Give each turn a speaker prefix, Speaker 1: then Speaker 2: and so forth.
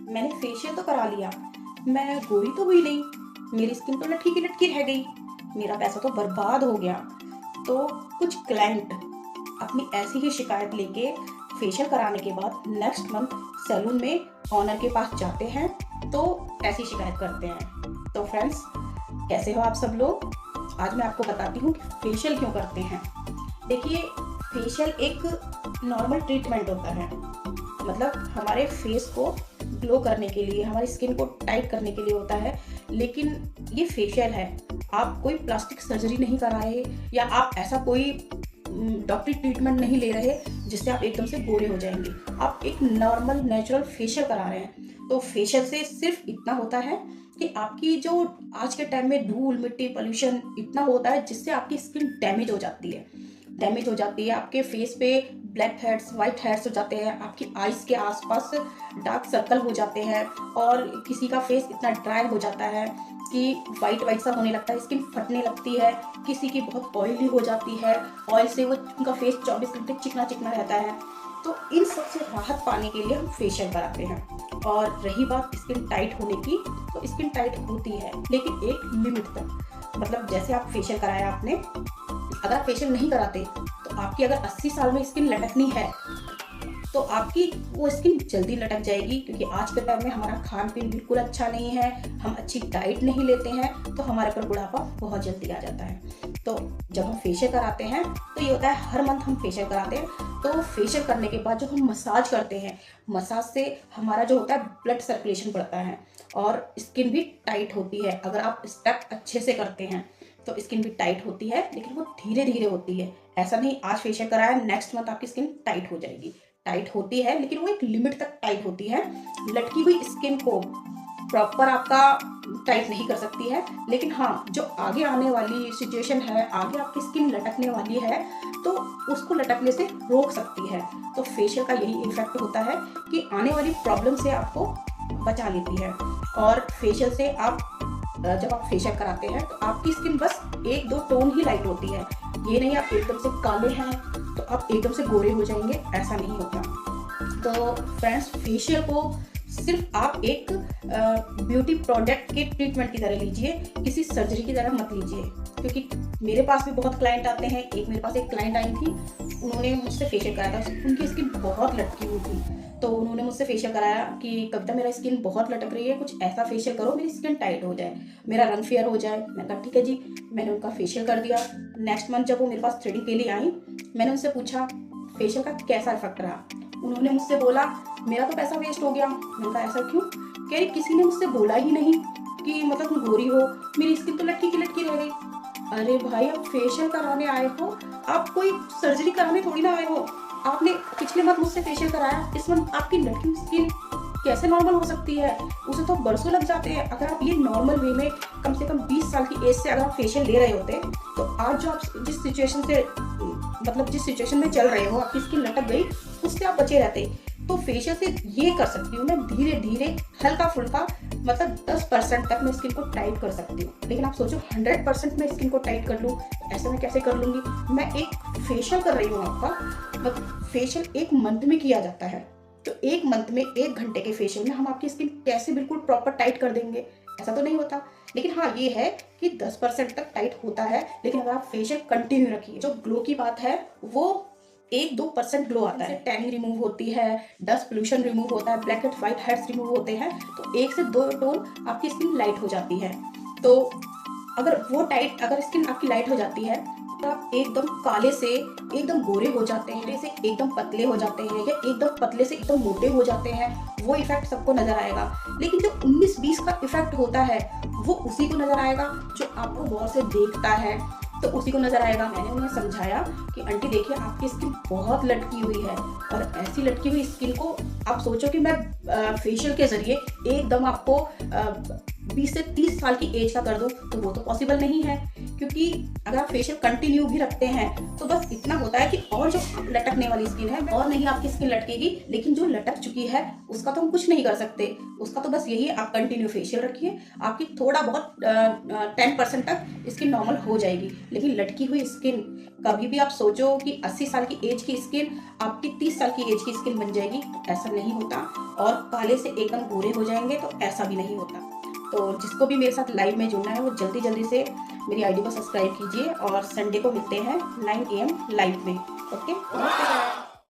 Speaker 1: मैंने फेशियल तो करा लिया, मैं गोरी तो हुई नहीं, मेरी स्किन तो लटकी की लटकी रह गई, मेरा पैसा तो बर्बाद हो गया। तो कुछ क्लाइंट अपनी ऐसी ही शिकायत लेके फेशियल कराने के बाद नेक्स्ट मंथ सैलून में ऑनर के पास जाते हैं तो ऐसी शिकायत करते हैं। तो फ्रेंड्स, कैसे हो आप सब लोग? आज मैं आपको बताती हूँ कि फेशियल क्यों करते हैं। देखिए, फेशियल एक नॉर्मल ट्रीटमेंट होता है, मतलब हमारे फेस को ग्लो करने के लिए, हमारी स्किन को टाइट करने के लिए होता है। लेकिन ये फेशियल है, आप कोई प्लास्टिक सर्जरी नहीं करा रहे या आप ऐसा कोई डॉक्टरी ट्रीटमेंट नहीं ले रहे जिससे आप एकदम से गोरे हो जाएंगे। आप एक नॉर्मल नेचुरल फेशियल करा रहे हैं। तो फेशियल से सिर्फ इतना होता है कि आपकी जो आज के टाइम में धूल मिट्टी पोल्यूशन इतना होता है जिससे आपकी स्किन डैमेज हो जाती है, आपके फेस पे ब्लैक हेड्स, वाइट हेड्स हो जाते हैं, आपकी आईज के आसपास डार्क सर्कल हो जाते हैं और किसी का फेस इतना ड्राई हो जाता है कि वाइट सा होने लगता है, स्किन फटने लगती है, किसी की बहुत ऑयली हो जाती है, ऑयल से वो उनका फेस 24 घंटे चिकना चिकना रहता है। तो इन सब से राहत पाने के लिए हम फेशियल कराते हैं। और रही बात स्किन टाइट होने की, तो स्किन टाइट होती है लेकिन एक लिमिट तक। मतलब जैसे आप फेशियल कराया आपने, अगर आप फेशियल नहीं कराते तो आपकी अगर 80 साल में स्किन लटकनी है तो आपकी वो स्किन जल्दी लटक जाएगी, क्योंकि आज के टाइम में हमारा खान पीन बिल्कुल अच्छा नहीं है, हम अच्छी डाइट नहीं लेते हैं, तो हमारे पर बुढ़ापा बहुत जल्दी आ जाता है। तो जब हम फेशियल कराते हैं तो ये होता है हर मंथ हम फेशियल कराते हैं। तो फेशियल करने के बाद जो हम मसाज करते हैं, मसाज से हमारा जो होता है ब्लड सर्कुलेशन बढ़ता है और स्किन भी टाइट होती है। अगर आप स्टेप अच्छे से करते हैं तो स्किन भी टाइट होती है, लेकिन वो धीरे धीरे होती है। ऐसा नहीं आज फेशियल कराया नेक्स्ट मंथ आपकी स्किन टाइट हो जाएगी। टाइट होती है लेकिन वो एक लिमिट तक टाइट होती है। लटकी हुई स्किन को प्रॉपर आपका टाइट नहीं कर सकती है, लेकिन हाँ, जो आगे आने वाली सिचुएशन है, आगे आपकी स्किन लटकने वाली है तो उसको लटकने से रोक सकती है। तो फेशियल का यही इफेक्ट होता है कि आने वाली प्रॉब्लम से आपको बचा लेती है। और फेशियल से जब आप फेशियल कराते हैं तो आपकी स्किन बस 1-2 टोन ही लाइट होती है। ये नहीं आप एकदम से काले हैं तो आप एकदम से गोरे हो जाएंगे, ऐसा नहीं होता। तो फ्रेंड्स, फेशियल को सिर्फ आप एक ब्यूटी प्रोडक्ट के ट्रीटमेंट की तरह लीजिए, किसी सर्जरी की तरह मत लीजिए। क्योंकि मेरे पास भी बहुत क्लाइंट आते हैं। मेरे पास एक क्लाइंट आई थी, उन्होंने मुझसे फेशियल कराया था, उनकी स्किन बहुत लटकी हुई थी। तो उन्होंने मुझसे फेशियल कराया कि कविता, मेरा स्किन बहुत लटक रही है, कुछ ऐसा फेशियल करो मेरी स्किन टाइट हो जाए, मेरा रंग फेयर हो जाए। मैंने कहा ठीक है जी। मैंने उनका फेशियल कर दिया। नेक्स्ट मंथ जब वो मेरे पास थ्रेडिंग के लिए आई, मैंने उनसे पूछा फेशियल का कैसा इफेक्ट रहा। उन्होंने मुझसे बोला मेरा तो पैसा वेस्ट हो गया। मैंने कहा ऐसा क्यों? कह रही किसी ने मुझसे बोला ही नहीं कि मतलब तुम गोरी हो, मेरी स्किन तो लटकी की लटकी रह गई। अरे भाई, आप फेशियल कराने आए हो, आप कोई सर्जरी कराने थोड़ी ना आए हो। आपने पिछले मंथ मुझसे फेशियल कराया, इस मंथ आपकी लटकी स्किन कैसे नॉर्मल हो सकती है? उसे तो बरसों लग जाते हैं। अगर आप ये नॉर्मल वे में कम से कम 20 साल की एज से अगर आप फेशियल ले रहे होते तो आज जो आप जिस सिचुएशन में चल रहे हो, आपकी स्किन लटक गई, उससे आप बचे रहते। तो फेशियल से ये कर सकती हूँ मैं, धीरे धीरे हल्का फुल्का, मतलब 10% तक मैं स्किन को टाइट कर सकती हूँ। लेकिन आप सोचो 100% मैं स्किन को टाइट कर लूँ, ऐसा मैं कैसे कर लूँगी? मैं एक फेशियल कर रही हूँ आपका, मतलब फेशियल 1 मंथ में किया जाता है। तो 1 मंथ में 1 घंटे के फेशियल में हम आपकी स्किन कैसे बिल्कुल प्रॉपर टाइट कर देंगे? ऐसा तो नहीं होता। लेकिन हाँ, ये है कि 10% तक टाइट होता है। लेकिन अगर आप फेशियल कंटिन्यू रखिए, जो ग्लो की बात है वो 1-2% ग्लो आता है। टैनिंग रिमूव होती है, डस्ट पोल्यूशन रिमूव होता है, black heads white heads remove होते हैं। तो 1 से 2 टोन आपकी स्किन लाइट हो जाती है। तो अगर स्किन आपकी लाइट हो जाती है तो आप एकदम काले से एकदम गोरे हो जाते हैं, से एकदम पतले हो जाते हैं, या एकदम पतले से एकदम मोटे हो जाते हैं। वो इफेक्ट सबको नजर आएगा। लेकिन जो 19-20 का इफेक्ट होता है वो उसी को नजर आएगा जो आपको गौर से देखता है, तो उसी को नजर आएगा। मैंने उन्हें समझाया कि आंटी देखिए, आपकी स्किन बहुत लटकी हुई है, और ऐसी लटकी हुई स्किन को आप सोचो कि मैं फेशियल के जरिए एकदम आपको 20 से 30 साल की एज का कर दूं, तो वो तो पॉसिबल नहीं है। क्योंकि अगर आप फेशियल कंटिन्यू भी रखते हैं तो बस इतना होता है कि और जो लटकने वाली स्किन है और नहीं आपकी स्किन लटकेगी, लेकिन जो लटक चुकी है उसका तो हम कुछ नहीं कर सकते। उसका तो बस यही आप कंटिन्यू फेशियल रखिए, आपकी थोड़ा बहुत 10% तक स्किन नॉर्मल हो जाएगी। लेकिन लटकी हुई स्किन, कभी भी आप सोचो कि 80 साल की एज की स्किन आपकी 30 साल की एज की स्किन बन जाएगी, तो ऐसा नहीं होता। और काले से एकदम गोरे हो जाएंगे, तो ऐसा भी नहीं होता। तो जिसको भी मेरे साथ लाइव में जुड़ना है वो जल्दी जल्दी से मेरी आईडी को सब्सक्राइब कीजिए और संडे को मिलते हैं 9 AM लाइव में। ओके।